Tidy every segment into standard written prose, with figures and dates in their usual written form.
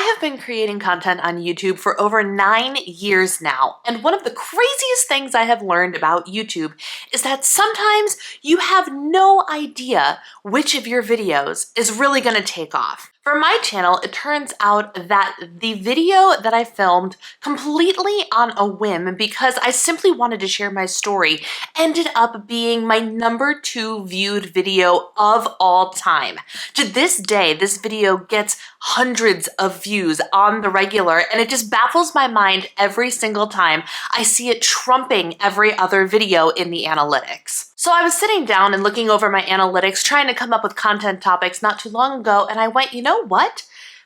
I have been creating content on YouTube for over 9 years now, and one of the craziest things I have learned about YouTube is that sometimes you have no idea which of your videos is really going to take off. For my channel, it turns out that the video that I filmed completely on a whim because I simply wanted to share my story ended up being my #2 viewed video of all time. To this day, this video gets hundreds of views on the regular, and it just baffles my mind every single time I see it trumping every other video in the analytics. So I was sitting down and looking over my analytics, trying to come up with content topics not too long ago, and I went, you know what?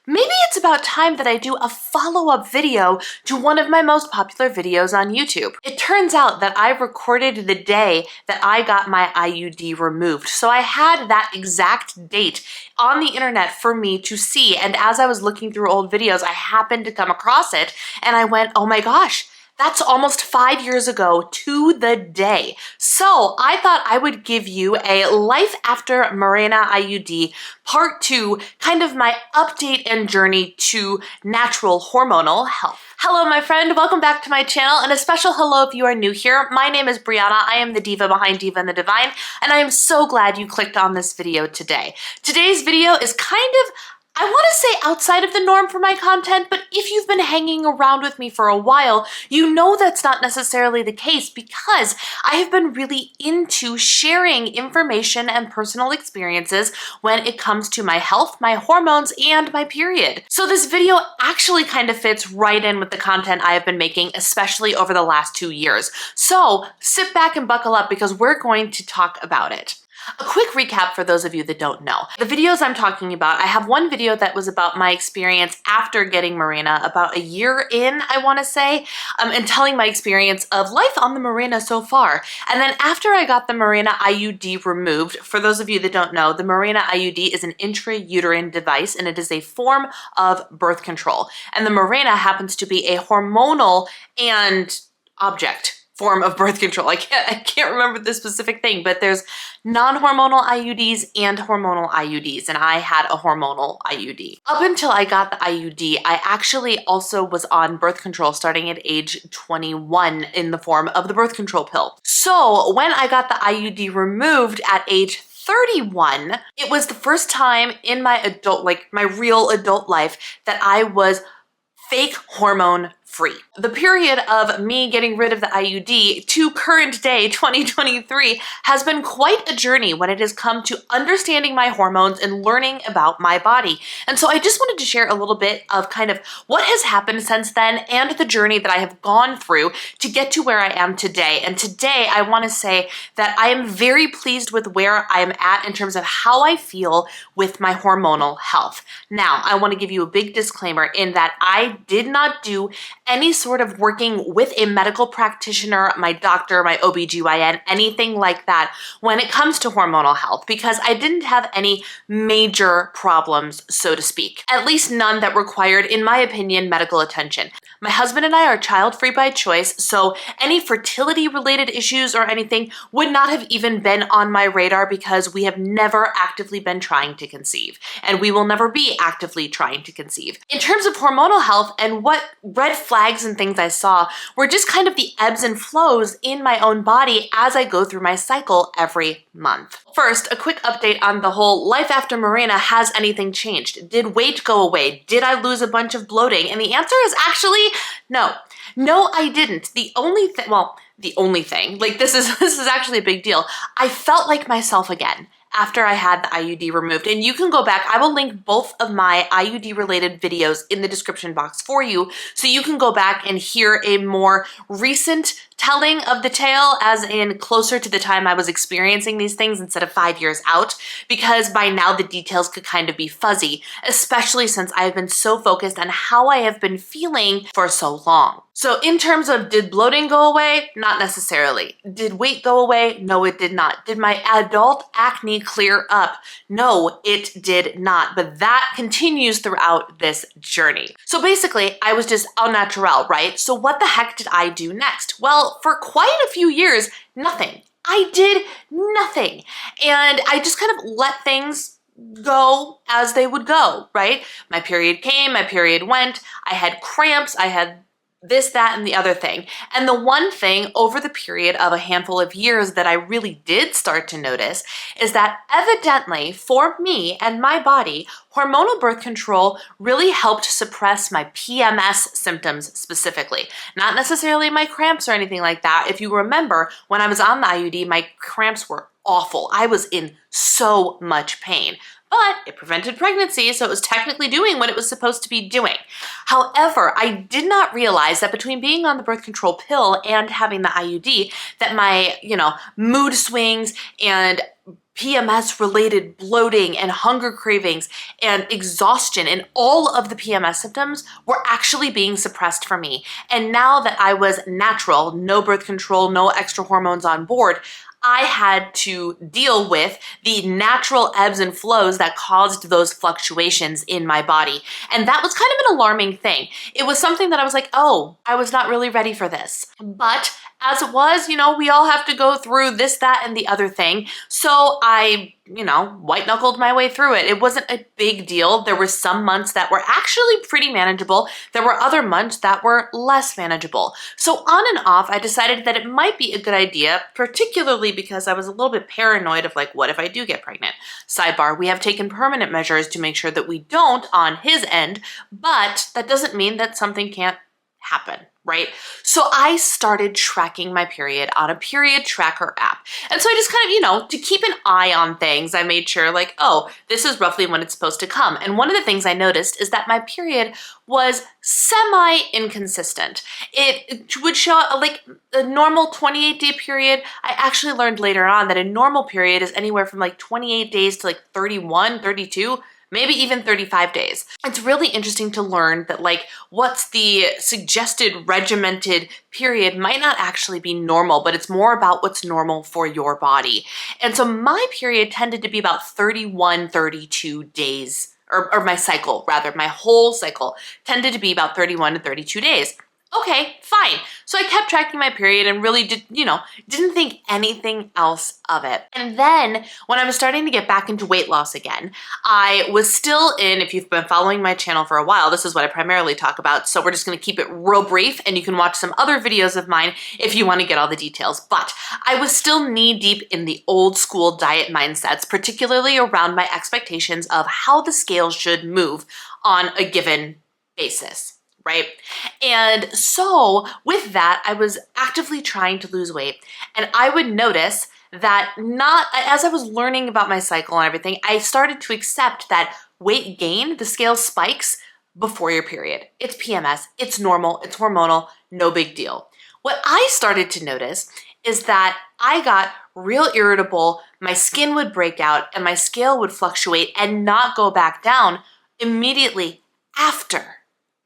Maybe it's about time that I do a follow-up video to one of my most popular videos on YouTube. It turns out that I recorded the day that I got my IUD removed, so I had that exact date on the internet for me to see, and as I was looking through old videos, I happened to come across it, and I went, oh my gosh, that's almost 5 years ago to the day. So I thought I would give you a Life After Mirena IUD Part 2, kind of my update and journey to natural hormonal health. Hello, my friend. Welcome back to my channel, and a special hello if you are new here. My name is Brianna. I am the diva behind Diva and the Divine, and I am so glad you clicked on this video today. Today's video is kind of, I want to say outside of the norm for my content, but if you've been hanging around with me for a while, you know that's not necessarily the case because I have been really into sharing information and personal experiences when it comes to my health, my hormones, and my period. So this video actually kind of fits right in with the content I have been making, especially over the last 2 years. So sit back and buckle up because we're going to talk about it. A quick recap for those of you that don't know. The videos I'm talking about, I have one video that was about my experience after getting Mirena, about a year in, I want to say, and telling my experience of life on the Mirena so far. And then after I got the Mirena IUD removed, for those of you that don't know, the Mirena IUD is an intrauterine device, and it is a form of birth control. And the Mirena happens to be a hormonal and object form of birth control. I can't remember the specific thing, but there's non-hormonal IUDs and hormonal IUDs, and I had a hormonal IUD. Up until I got the IUD, I actually also was on birth control starting at age 21 in the form of the birth control pill. So when I got the IUD removed at age 31, it was the first time in my adult, my real adult life that I was fake hormone free. The period of me getting rid of the IUD to current day 2023 has been quite a journey when it has come to understanding my hormones and learning about my body. And so I just wanted to share a little bit of kind of what has happened since then and the journey that I have gone through to get to where I am today. And today I want to say that I am very pleased with where I am at in terms of how I feel with my hormonal health. Now, I want to give you a big disclaimer in that I did not do any sort of working with a medical practitioner, my doctor, my OBGYN, anything like that when it comes to hormonal health, because I didn't have any major problems, so to speak. At least none that required, in my opinion, medical attention. My husband and I are child-free by choice, so any fertility-related issues or anything would not have even been on my radar because we have never actively been trying to conceive, and we will never be actively trying to conceive. In terms of hormonal health and what red flags and things I saw were just kind of the ebbs and flows in my own body as I go through my cycle every month. First, a quick update on the whole life after Mirena. Has anything changed? Did weight go away? Did I lose a bunch of bloating? And the answer is actually no. No, I didn't. The only thing, like this is actually a big deal. I felt like myself again after I had the IUD removed. And you can go back, I will link both of my IUD related videos in the description box for you, so you can go back and hear a more recent telling of the tale, as in closer to the time I was experiencing these things instead of 5 years out, because by now the details could kind of be fuzzy, especially since I have been so focused on how I have been feeling for so long. So in terms of did bloating go away? Not necessarily. Did weight go away? No, it did not. Did my adult acne clear up? No, it did not. But that continues throughout this journey. So basically, I was just au naturel, right? So what the heck did I do next? Well, for quite a few years, nothing. I did nothing. And I just kind of let things go as they would go, right? My period came, my period went, I had cramps, I had this, that, and the other thing. And the one thing over the period of a handful of years that I really did start to notice is that evidently for me and my body, hormonal birth control really helped suppress my PMS symptoms specifically. Not necessarily my cramps or anything like that. If you remember, when I was on the IUD, my cramps were awful. I was in so much pain. But it prevented pregnancy, so it was technically doing what it was supposed to be doing. However, I did not realize that between being on the birth control pill and having the IUD, that my, mood swings and PMS related bloating and hunger cravings and exhaustion and all of the PMS symptoms were actually being suppressed for me. And now that I was natural, no birth control, no extra hormones on board, I had to deal with the natural ebbs and flows that caused those fluctuations in my body. And that was kind of an alarming thing. It was something that I was like, oh, I was not really ready for this. But as it was, we all have to go through this, that, and the other thing. So I, white knuckled my way through it. It wasn't a big deal. There were some months that were actually pretty manageable. There were other months that were less manageable. So on and off, I decided that it might be a good idea, particularly because I was a little bit paranoid of what if I do get pregnant? Sidebar, we have taken permanent measures to make sure that we don't on his end, but that doesn't mean that something can't happen, right? So I started tracking my period on a period tracker app. And so I just kind of, to keep an eye on things, I made sure oh, this is roughly when it's supposed to come. And one of the things I noticed is that my period was semi-inconsistent. It would show a normal 28-day period. I actually learned later on that a normal period is anywhere from 28 days to 31, 32, maybe even 35 days. It's really interesting to learn that what's the suggested regimented period might not actually be normal, but it's more about what's normal for your body. And so my period tended to be about 31, 32 days, or my cycle rather, my whole cycle tended to be about 31 to 32 days. Okay, fine. So I kept tracking my period and really didn't think anything else of it. And then when I was starting to get back into weight loss again, I was still if you've been following my channel for a while, this is what I primarily talk about. So we're just gonna keep it real brief and you can watch some other videos of mine if you wanna get all the details. But I was still knee deep in the old school diet mindsets, particularly around my expectations of how the scale should move on a given basis. Right? And so with that, I was actively trying to lose weight. And I would notice that as I was learning about my cycle and everything, I started to accept that weight gain, the scale spikes before your period. It's PMS, it's normal, it's hormonal, no big deal. What I started to notice is that I got real irritable, my skin would break out, and my scale would fluctuate and not go back down immediately after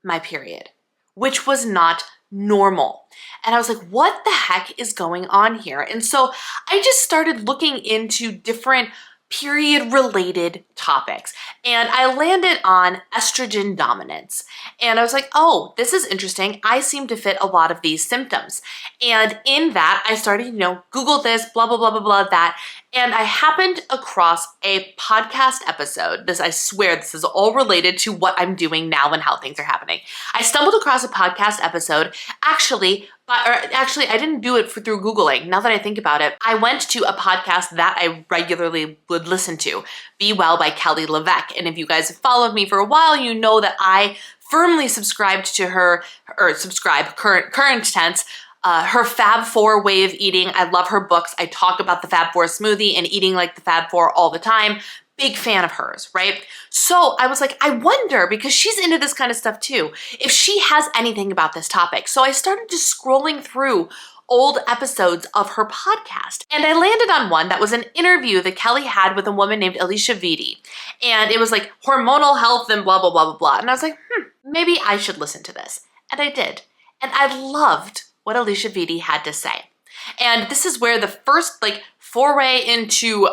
my period, which was not normal. And I was like, what the heck is going on here? And so I just started looking into different period related topics. And I landed on estrogen dominance. And I was like, oh, this is interesting. I seem to fit a lot of these symptoms. And in that, I started, Google this, blah, blah, blah, blah, blah, that. And I happened across a podcast episode. I swear this is all related to what I'm doing now and how things are happening. I stumbled across a podcast episode. Actually, I didn't do it through Googling. Now that I think about it, I went to a podcast that I regularly would listen to, Be Well by Kelly LeVeque. And if you guys have followed me for a while, you know that I firmly subscribed to her, current tense, her Fab Four way of eating. I love her books. I talk about the Fab Four smoothie and eating like the Fab Four all the time. Big fan of hers, right? So I was like, I wonder, because she's into this kind of stuff too, if she has anything about this topic. So I started just scrolling through old episodes of her podcast. And I landed on one that was an interview that Kelly had with a woman named Alicia Vitti. And it was hormonal health and blah, blah, blah, blah, blah. And I was like, maybe I should listen to this. And I did. And I loved what Alicia Vitti had to say. And this is where the first foray into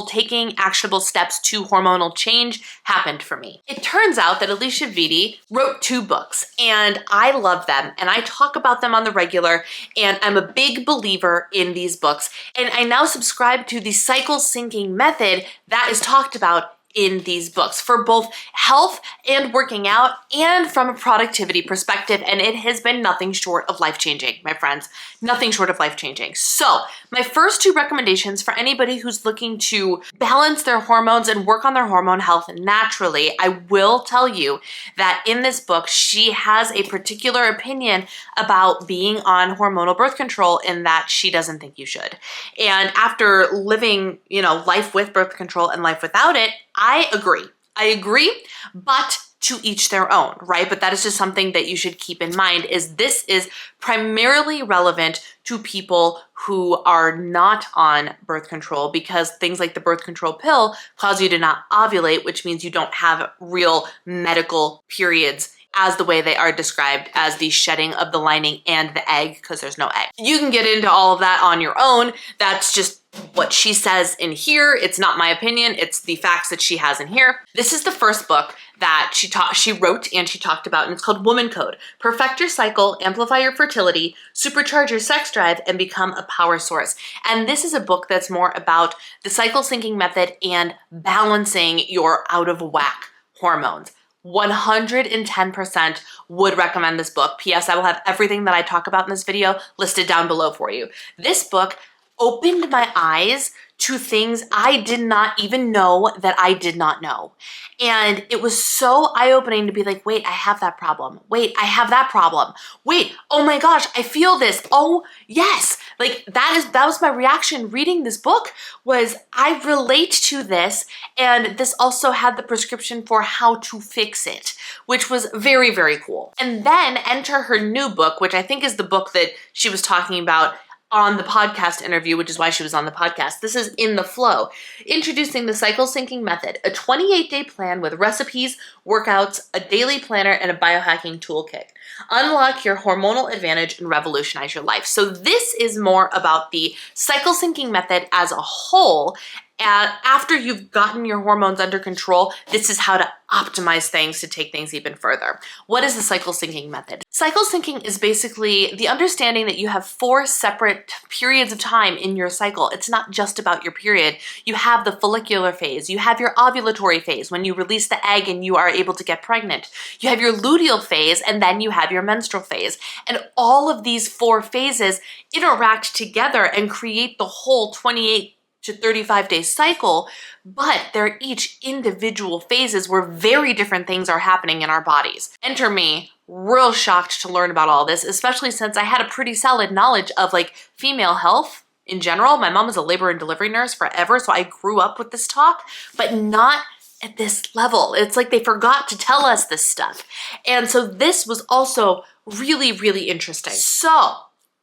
taking actionable steps to hormonal change happened for me. It turns out that Alicia Vitti wrote 2 books and I love them and I talk about them on the regular and I'm a big believer in these books. And I now subscribe to the cycle syncing method that is talked about in these books for both health and working out and from a productivity perspective. And it has been nothing short of life-changing, my friends, nothing short of life-changing. So my first two recommendations for anybody who's looking to balance their hormones and work on their hormone health naturally, I will tell you that in this book, she has a particular opinion about being on hormonal birth control in that she doesn't think you should. And after living, life with birth control and life without it, I agree, but to each their own, right? But that is just something that you should keep in mind is this is primarily relevant to people who are not on birth control because things like the birth control pill cause you to not ovulate, which means you don't have real medical periods as the way they are described as the shedding of the lining and the egg because there's no egg. You can get into all of that on your own. That's just what she says in here. It's not my opinion. It's the facts that she has in here. This is the first book that she wrote and she talked about, and it's called Woman Code: Perfect Your Cycle, Amplify Your Fertility, Supercharge Your Sex Drive, and Become a Power Source. And this is a book that's more about the cycle syncing method and balancing your out of whack hormones. 110% would recommend this book. P.S. I will have everything that I talk about in this video listed down below for you. This book opened my eyes to things I did not even know that I did not know. And it was so eye-opening to be like, wait, I have that problem. Wait, I have that problem. Wait, oh my gosh, I feel this. Oh yes. Like that was my reaction reading this book was I relate to this. And this also had the prescription for how to fix it, which was very, very cool. And then enter her new book, which I think is the book that she was talking about on the podcast interview, which is why she was on the podcast. This is In the Flow, introducing the cycle syncing method, a 28-day plan with recipes, workouts, a daily planner, and a biohacking toolkit. Unlock your hormonal advantage and revolutionize your life. So this is more about the cycle syncing method as a whole. And after you've gotten your hormones under control, this is how to optimize things to take things even further. What is the cycle syncing method? Cycle syncing is basically the understanding that you have 4 separate periods of time in your cycle. It's not just about your period. You have the follicular phase. You have your ovulatory phase when you release the egg and you are able to get pregnant. You have your luteal phase and then you have your menstrual phase. And all of these 4 phases interact together and create the whole 28 to 35-day cycle, but they're each individual phases where very different things are happening in our bodies. Enter me, real shocked to learn about all this, especially since I had a pretty solid knowledge of like female health in general. My mom was a labor and delivery nurse forever, so I grew up with this talk, but not at this level. It's like they forgot to tell us this stuff. And so this was also really, really interesting. So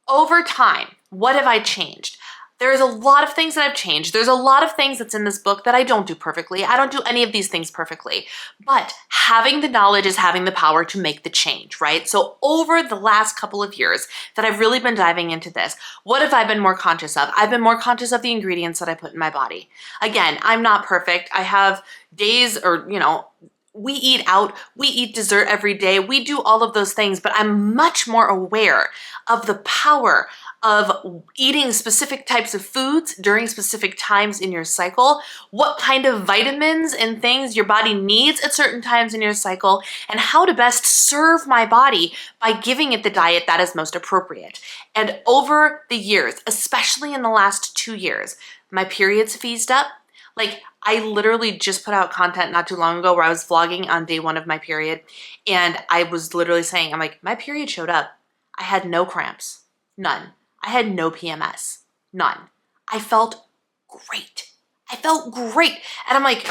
over time, what have I changed? There's a lot of things that I've changed. There's a lot of things that's in this book that I don't do perfectly. I don't do any of these things perfectly, but having the knowledge is having the power to make the change, right? So over the last couple of years that I've really been diving into this, what have I been more conscious of? I've been more conscious of the ingredients that I put in my body. Again, I'm not perfect. I have days or, we eat out, we eat dessert every day, we do all of those things, but I'm much more aware of the power of eating specific types of foods during specific times in your cycle, what kind of vitamins and things your body needs at certain times in your cycle, and how to best serve my body by giving it the diet that is most appropriate. And over the years, especially in the last 2 years, my periods have eased up. Like I literally just put out content not too long ago where I was vlogging on day 1 of my period. And I was literally saying, I'm like, my period showed up. I had no cramps, none. I had no PMS, none. I felt great. I felt great. And I'm like,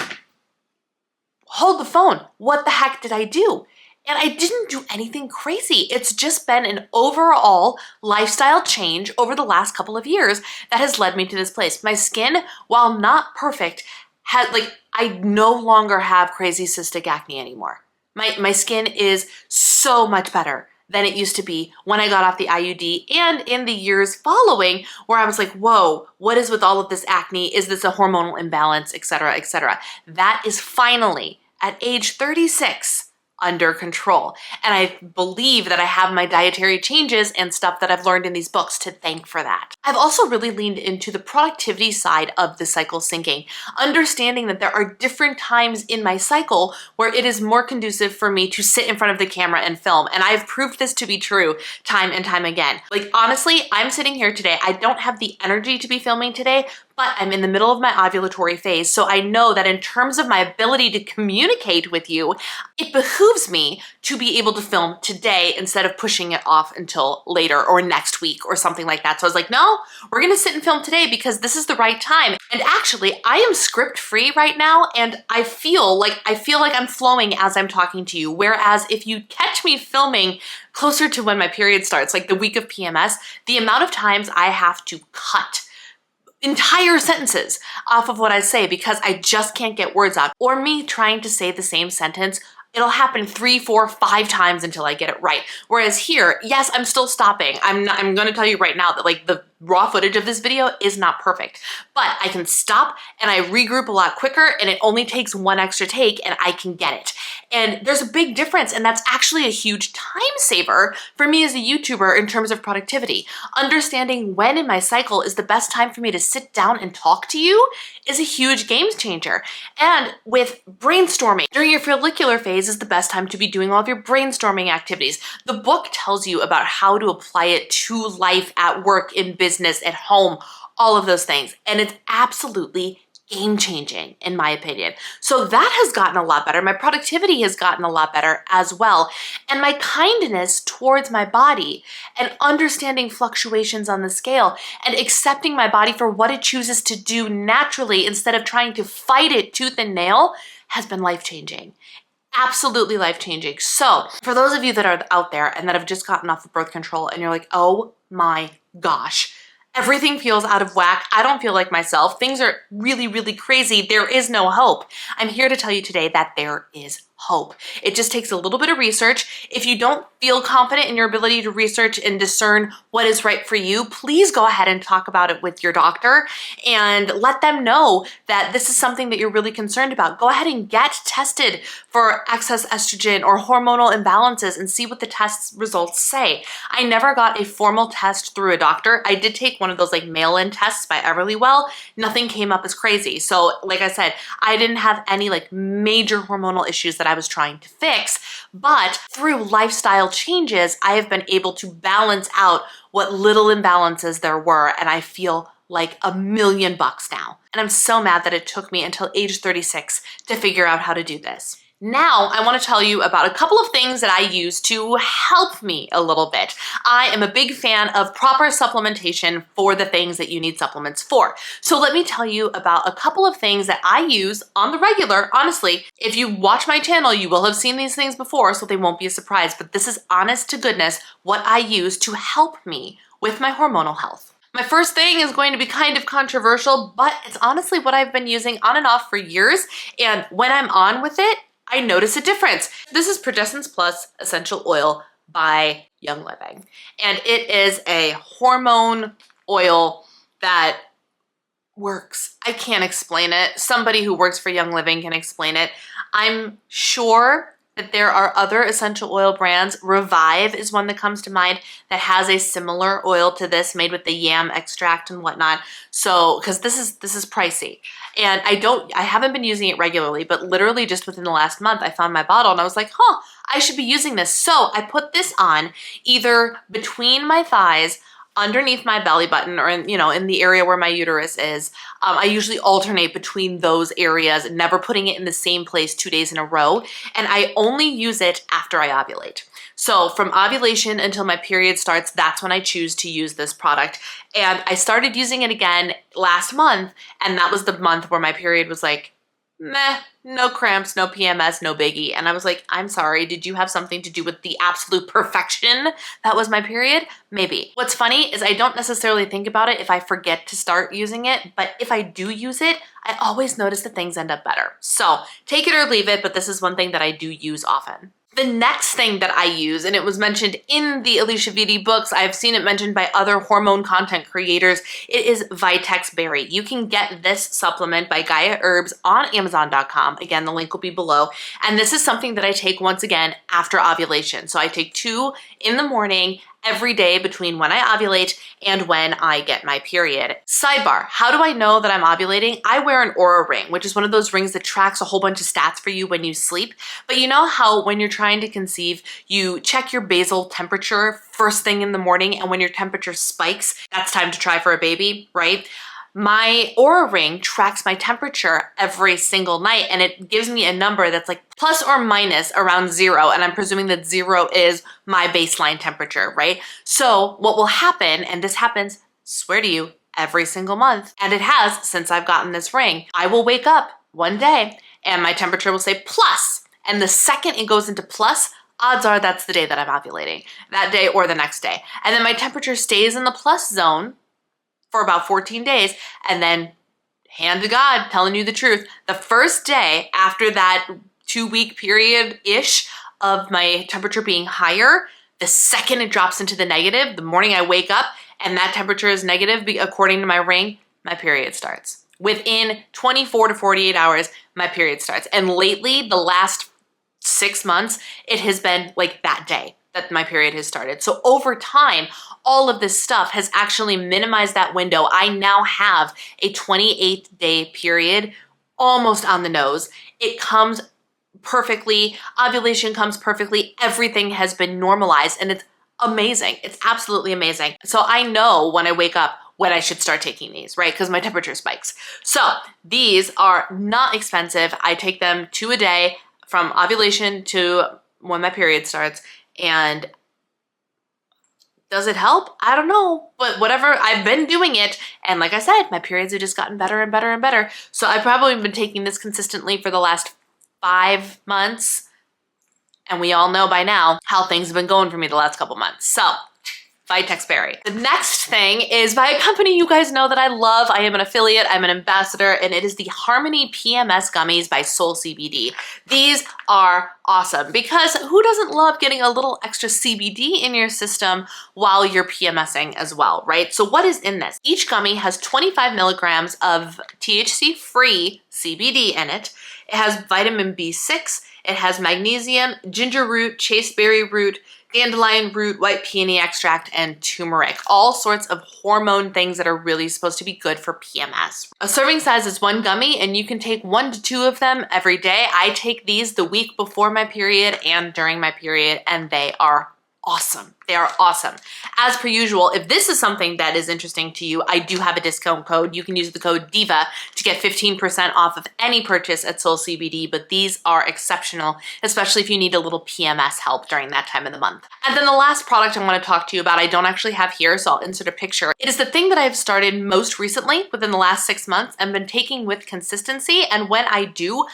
hold the phone. What the heck did I do? And I didn't do anything crazy. It's just been an overall lifestyle change over the last couple of years that has led me to this place. My skin, while not perfect, I no longer have crazy cystic acne anymore. My skin is so much better than it used to be when I got off the IUD and in the years following where I was like, whoa, what is with all of this acne? Is this a hormonal imbalance, et cetera, et cetera. That is finally at age 36, under control. And I believe that I have my dietary changes and stuff that I've learned in these books to thank for that. I've also really leaned into the productivity side of the cycle syncing, understanding that there are different times in my cycle where it is more conducive for me to sit in front of the camera and film. And I've proved this to be true time and time again. Like, honestly, I'm sitting here today. I don't have the energy to be filming today, but I'm in the middle of my ovulatory phase. So I know that in terms of my ability to communicate with you, it behooves me to be able to film today instead of pushing it off until later or next week or something like that. So I was like, no, we're gonna sit and film today because this is the right time. And actually, I am script free right now, and I feel like I'm flowing as I'm talking to you. Whereas if you catch me filming closer to when my period starts, like the week of PMS, the amount of times I have to cut entire sentences off of what I say because I just can't get words out. Or me trying to say the same sentence, it'll happen 3, 4, 5 times until I get it right. Whereas here, yes, I'm still stopping. I'm gonna tell you right now that like the raw footage of this video is not perfect, but I can stop and I regroup a lot quicker, and it only takes one extra take and I can get it. And there's a big difference, and that's actually a huge time saver for me as a YouTuber in terms of productivity. Understanding when in my cycle is the best time for me to sit down and talk to you is a huge game changer. And with brainstorming, during your follicular phase is the best time to be doing all of your brainstorming activities. The book tells you about how to apply it to life, at work, in business, at home, all of those things. And it's absolutely game-changing in my opinion. So that has gotten a lot better. My productivity has gotten a lot better as well. And my kindness towards my body and understanding fluctuations on the scale and accepting my body for what it chooses to do naturally instead of trying to fight it tooth and nail has been life-changing. Absolutely life-changing. So for those of you that are out there and that have just gotten off of birth control and you're like, oh my gosh, everything feels out of whack. I don't feel like myself. Things are really, really crazy. There is no hope. I'm here to tell you today that there is hope. It just takes a little bit of research. If you don't feel confident in your ability to research and discern what is right for you, please go ahead and talk about it with your doctor and let them know that this is something that you're really concerned about. Go ahead and get tested for excess estrogen or hormonal imbalances and see what the test results say. I never got a formal test through a doctor. I did take one of those like mail-in tests by Everlywell. Nothing came up as crazy. So like I said, I didn't have any like major hormonal issues that I was trying to fix, but through lifestyle changes, I have been able to balance out what little imbalances there were, and I feel like $1,000,000 now. And I'm so mad that it took me until age 36 to figure out how to do this. Now, I want to tell you about a couple of things that I use to help me a little bit. I am a big fan of proper supplementation for the things that you need supplements for. So let me tell you about a couple of things that I use on the regular. Honestly, if you watch my channel, you will have seen these things before, so they won't be a surprise, but this is honest to goodness what I use to help me with my hormonal health. My first thing is going to be kind of controversial, but it's honestly what I've been using on and off for years, and when I'm on with it, I notice a difference. This is Progestins Plus Essential Oil by Young Living. And it is a hormone oil that works. I can't explain it. Somebody who works for Young Living can explain it. I'm sure that there are other essential oil brands. Revive is one that comes to mind that has a similar oil to this made with the yam extract and whatnot. So, because this is pricey. And I haven't been using it regularly, but literally just within the last month, I found my bottle and I was like, huh, I should be using this. So I put this on either between my thighs, underneath my belly button, or in the area where my uterus is. I usually alternate between those areas, never putting it in the same place 2 days in a row. And I only use it after I ovulate. So from ovulation until my period starts, that's when I choose to use this product. And I started using it again last month, and that was the month where my period was like, meh, no cramps, no PMS, no biggie. And I was like, I'm sorry, did you have something to do with the absolute perfection that was my period? Maybe. What's funny is I don't necessarily think about it if I forget to start using it, but if I do use it, I always notice that things end up better. So take it or leave it, but this is one thing that I do use often. The next thing that I use, and it was mentioned in the Alicia Vitti books, I've seen it mentioned by other hormone content creators, it is Vitex Berry. You can get this supplement by Gaia Herbs on Amazon.com. Again, the link will be below. And this is something that I take once again after ovulation. So I take 2 in the morning every day between when I ovulate and when I get my period. Sidebar, how do I know that I'm ovulating? I wear an Aura ring, which is one of those rings that tracks a whole bunch of stats for you when you sleep. But you know how when you're trying to conceive, you check your basal temperature first thing in the morning, and when your temperature spikes, that's time to try for a baby, right? My Aura ring tracks my temperature every single night, and it gives me a number that's like plus or minus around 0, and I'm presuming that 0 is my baseline temperature, right? So what will happen, and this happens, swear to you, every single month, and it has since I've gotten this ring, I will wake up one day and my temperature will say plus, and the second it goes into plus, odds are that's the day that I'm ovulating, that day or the next day. And then my temperature stays in the plus zone for about 14 days, and then, hand to God, telling you the truth, the first day after that 2-week period-ish of my temperature being higher, the second it drops into the negative, the morning I wake up and that temperature is negative according to my ring, my period starts. Within 24 to 48 hours, my period starts. And lately, the last 6 months, it has been like that day that my period has started. So over time, all of this stuff has actually minimized that window. I now have a 28-day period almost on the nose. It comes perfectly, ovulation comes perfectly, everything has been normalized, and it's amazing. It's absolutely amazing. So I know when I wake up when I should start taking these, right? Because my temperature spikes. So these are not expensive. I take them 2 a day from ovulation to when my period starts. And does it help? I don't know, but whatever, I've been doing it. And like I said, my periods have just gotten better and better and better. So I've probably been taking this consistently for the last 5 months. And we all know by now how things have been going for me the last couple months. So Vitex Berry. The next thing is by a company you guys know that I love. I am an affiliate, I'm an ambassador, and it is the Harmony PMS Gummies by Soul CBD. These are awesome because who doesn't love getting a little extra CBD in your system while you're PMSing as well, right? So what is in this? Each gummy has 25 milligrams of THC-free CBD in it. It has vitamin B6, it has magnesium, ginger root, chasteberry root, dandelion root, white peony extract, and turmeric. All sorts of hormone things that are really supposed to be good for PMS. A serving size is 1 gummy, and you can take 1 to 2 of them every day. I take these the week before my period and during my period, and they are awesome. They are awesome. As per usual, if this is something that is interesting to you, I do have a discount code. You can use the code DIVA to get 15% off of any purchase at Soul CBD, but these are exceptional, especially if you need a little PMS help during that time of the month. And then the last product I want to talk to you about, I don't actually have here, so I'll insert a picture. It is the thing that I've started most recently within the last 6 months and been taking with consistency, and when I do,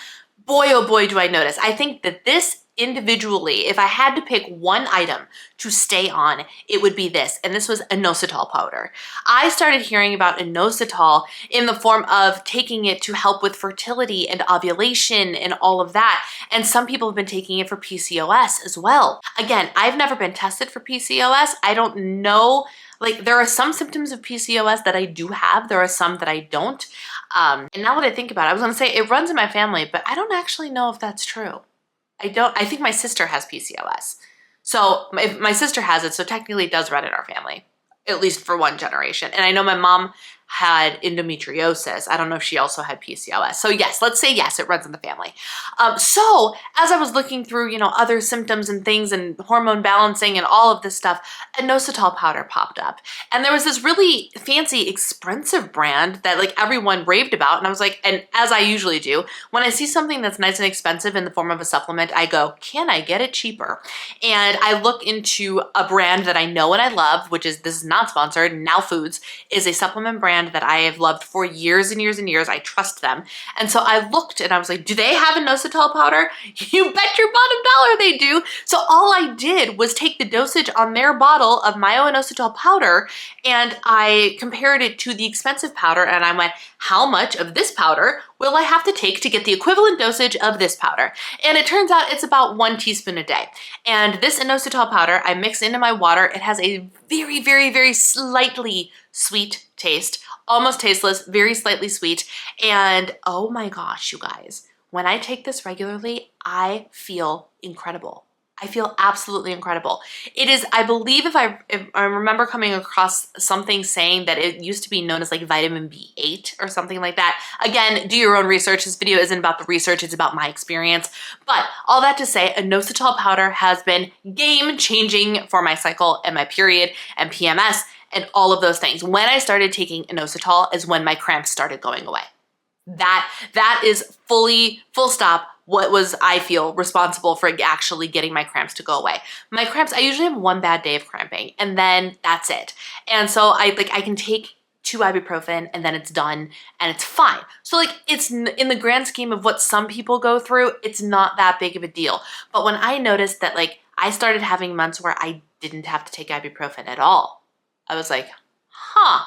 boy, oh boy, do I notice. I think that this individually, if I had to pick one item to stay on, it would be this, and this was a Nositol powder. I started hearing about inositol in the form of taking it to help with fertility and ovulation and all of that, and some people have been taking it for PCOS as well. Again, I've never been tested for PCOS. I don't know, like there are some symptoms of PCOS that I do have, there are some that I don't. And now that I think about it, I was gonna say it runs in my family, but I don't actually know if that's true. I think my sister has PCOS. So if my sister has it, so technically it does run in our family, at least for one generation. And I know my mom had endometriosis. I don't know if she also had PCOS. So yes, let's say yes, it runs in the family. So as I was looking through, other symptoms and things and hormone balancing and all of this stuff, a Nositol powder popped up. And there was this really fancy, expensive brand that like everyone raved about. And I was like, and as I usually do, when I see something that's nice and expensive in the form of a supplement, I go, can I get it cheaper? And I look into a brand that I know and I love, which is, this is not sponsored, Now Foods is a supplement brand brand that I have loved for years and years and years. I trust them. And so I looked and I was like, do they have a Nositol powder? You bet your bottom dollar they do. So all I did was take the dosage on their bottle of my Nositol powder and I compared it to the expensive powder and I went, how much of this powder will I have to take to get the equivalent dosage of this powder? And it turns out it's about 1 teaspoon a day. And this inositol powder I mix into my water. It has a very, very, very slightly sweet taste, almost tasteless, very slightly sweet. And oh my gosh, you guys, when I take this regularly, I feel incredible. I feel absolutely incredible. It is, I believe if I remember coming across something saying that it used to be known as like vitamin B8 or something like that. Again, do your own research. This video isn't about the research, it's about my experience. But all that to say, inositol powder has been game-changing for my cycle and my period and PMS and all of those things. When I started taking inositol is when my cramps started going away. That is full stop what was, I feel, responsible for actually getting my cramps to go away. My cramps, I usually have 1 bad day of cramping and then that's it. And so I can take 2 ibuprofen and then it's done and it's fine. So like it's in the grand scheme of what some people go through, it's not that big of a deal. But when I noticed that like I started having months where I didn't have to take ibuprofen at all, I was like, huh.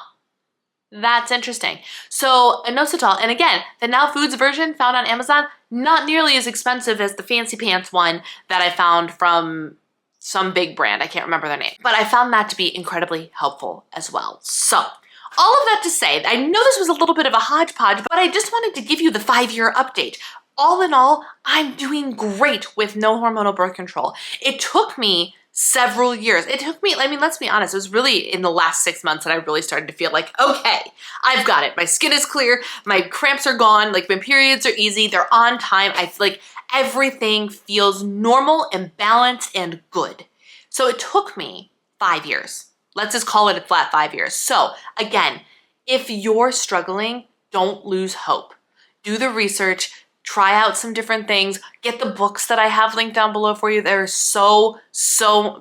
That's interesting. So inositol, and again, the Now Foods version found on Amazon, not nearly as expensive as the fancy pants one that I found from some big brand. I can't remember their name, but I found that to be incredibly helpful as well. So all of that to say, I know this was a little bit of a hodgepodge, but I just wanted to give you the 5-year update. All in all, I'm doing great with no hormonal birth control. It took me several years. It took me, I mean, let's be honest, it was really in the last 6 months that I really started to feel like, okay, I've got it. My skin is clear, my cramps are gone, like my periods are easy, they're on time. I feel like everything feels normal and balanced and good. So it took me 5 years. Let's just call it a flat 5 years. So again, if you're struggling, don't lose hope. Do the research, try out some different things, get the books that I have linked down below for you. They're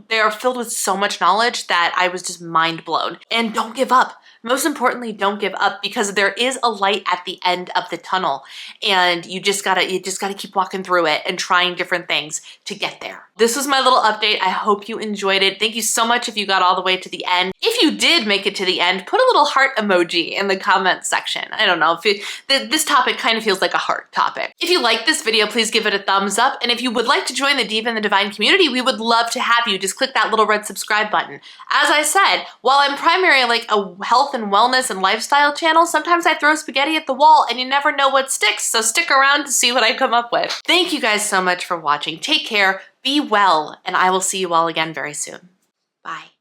they are filled with so much knowledge that I was just mind blown. And don't give up. Most importantly, don't give up because there is a light at the end of the tunnel and you just gotta keep walking through it and trying different things to get there. This was my little update. I hope you enjoyed it. Thank you so much if you got all the way to the end. If you did make it to the end, put a little heart emoji in the comments section. I don't know, this topic kind of feels like a heart topic. If you like this video, please give it a thumbs up. And if you would like to join the Diva and the Divine community, we would love to have you. Just click that little red subscribe button. As I said, while I'm primarily like a health and wellness and lifestyle channel, sometimes I throw spaghetti at the wall and you never know what sticks, so stick around to see what I come up with. Thank you guys so much for watching. Take care, be well, and I will see you all again very soon. Bye.